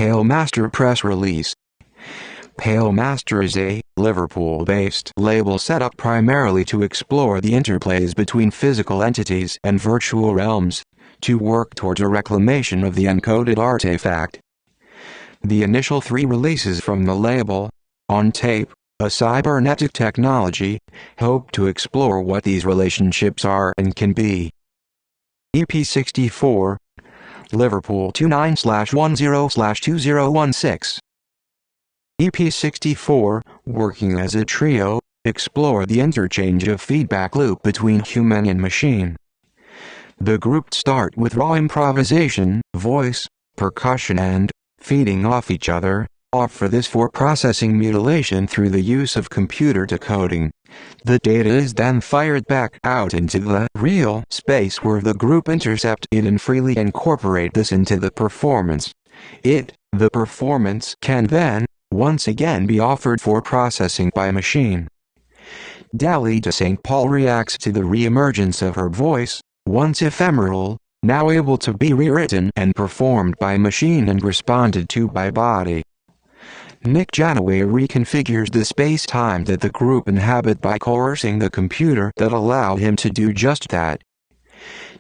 Palemaster press release. Palemaster is a Liverpool-based label set up primarily to explore the interplays between physical entities and virtual realms, to work towards a reclamation of the encoded artifact. The initial 3 releases from the label, On Tape, a cybernetic technology, hope to explore what these relationships are and can be. EP 64, Liverpool 29/10/2016. EP 64, working as a trio, explore the interchange of feedback loop between human and machine. The group start with raw improvisation, voice, percussion and, feeding off each other, offer this for processing mutilation through the use of computer decoding. The data is then fired back out into the real space where the group intercept it and freely incorporate this into the performance. The performance can then, once again be offered for processing by machine. Dali de St. Paul reacts to the re-emergence of her voice, once ephemeral, now able to be rewritten and performed by machine and responded to by body. Nick Janaway reconfigures the space-time that the group inhabit by coercing the computer that allowed him to do just that.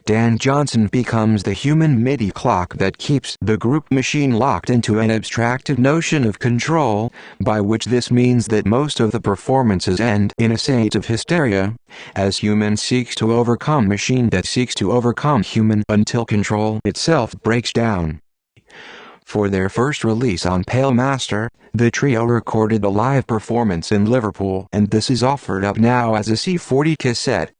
Dan Johnson becomes the human MIDI clock that keeps the group machine locked into an abstracted notion of control, by which this means that most of the performances end in a state of hysteria, as human seeks to overcome machine that seeks to overcome human until control itself breaks down. For their first release on Palemaster, the trio recorded a live performance in Liverpool, and this is offered up now as a C40 cassette.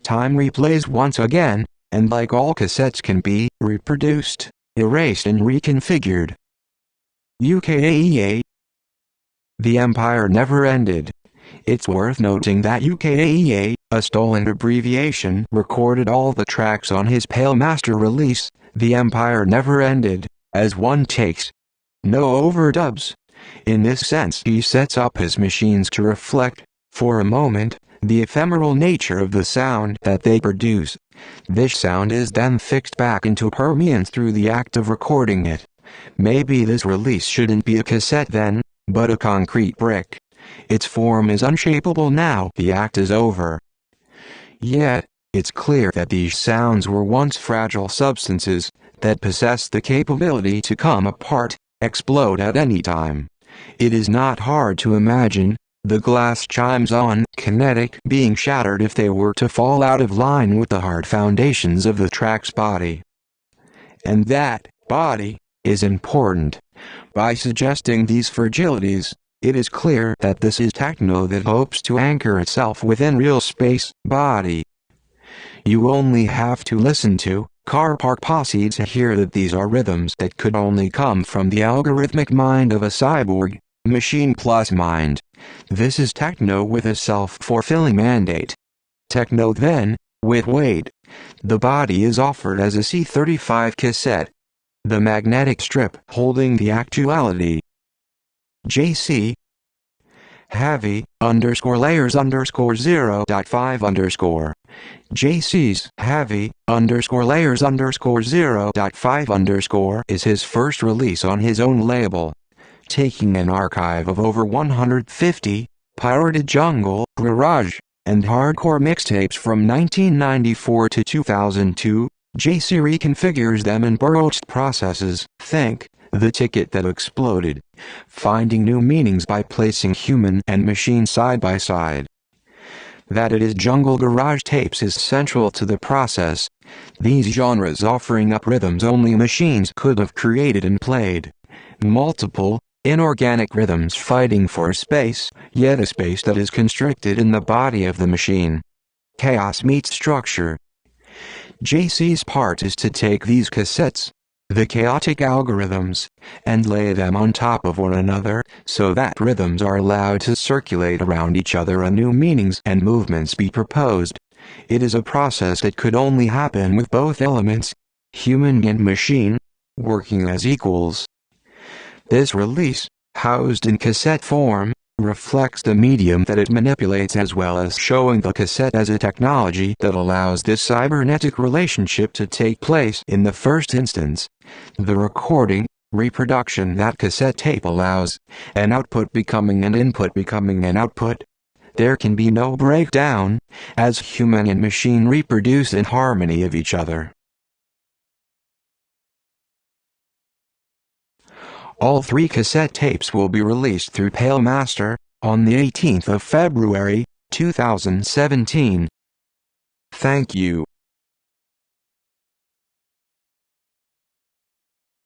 Time replays once again, and like all cassettes can be reproduced, erased and reconfigured. UKAEA. The Empire never ended. It's worth noting that UKAEA, a stolen abbreviation, recorded all the tracks on his Palemaster release, The Empire Never Ended, as one takes. No overdubs. In this sense he sets up his machines to reflect, for a moment, the ephemeral nature of the sound that they produce. This sound is then fixed back into permanence through the act of recording it. Maybe this release shouldn't be a cassette then, but a concrete brick. Its form is unshapeable now the act is over. Yet, it's clear that these sounds were once fragile substances, that possessed the capability to come apart, explode at any time. It is not hard to imagine the glass chimes on kinetic being shattered if they were to fall out of line with the hard foundations of the track's body. And that body is important. By suggesting these fragilities, it is clear that this is techno that hopes to anchor itself within real space, body. You only have to listen to Car Park Posse to hear that these are rhythms that could only come from the algorithmic mind of a cyborg, machine plus mind. This is techno with a self-fulfilling mandate. Techno then, with weight. The body is offered as a C35 cassette. The magnetic strip holding the actuality. JC Heavy _layers_0.5 JC's Heavy _layers_0.5 is his first release on his own label. Taking an archive of over 150 pirated jungle, garage, and hardcore mixtapes from 1994 to 2002, JC reconfigures them in burst processes. Think The Ticket That Exploded, finding new meanings by placing human and machine side by side. That it is jungle garage tapes is central to the process, these genres offering up rhythms only machines could have created and played. Multiple, inorganic rhythms fighting for a space, yet a space that is constricted in the body of the machine. Chaos meets structure. JC's part is to take these cassettes, the chaotic algorithms, and lay them on top of one another, so that rhythms are allowed to circulate around each other and new meanings and movements be proposed. It is a process that could only happen with both elements, human and machine, working as equals. This release, housed in cassette form, reflects the medium that it manipulates as well as showing the cassette as a technology that allows this cybernetic relationship to take place in the first instance. The recording, reproduction that cassette tape allows, an output becoming an input becoming an output. There can be no breakdown, as human and machine reproduce in harmony of each other. All 3 cassette tapes will be released through Palemaster on the 18th of February, 2017. Thank you.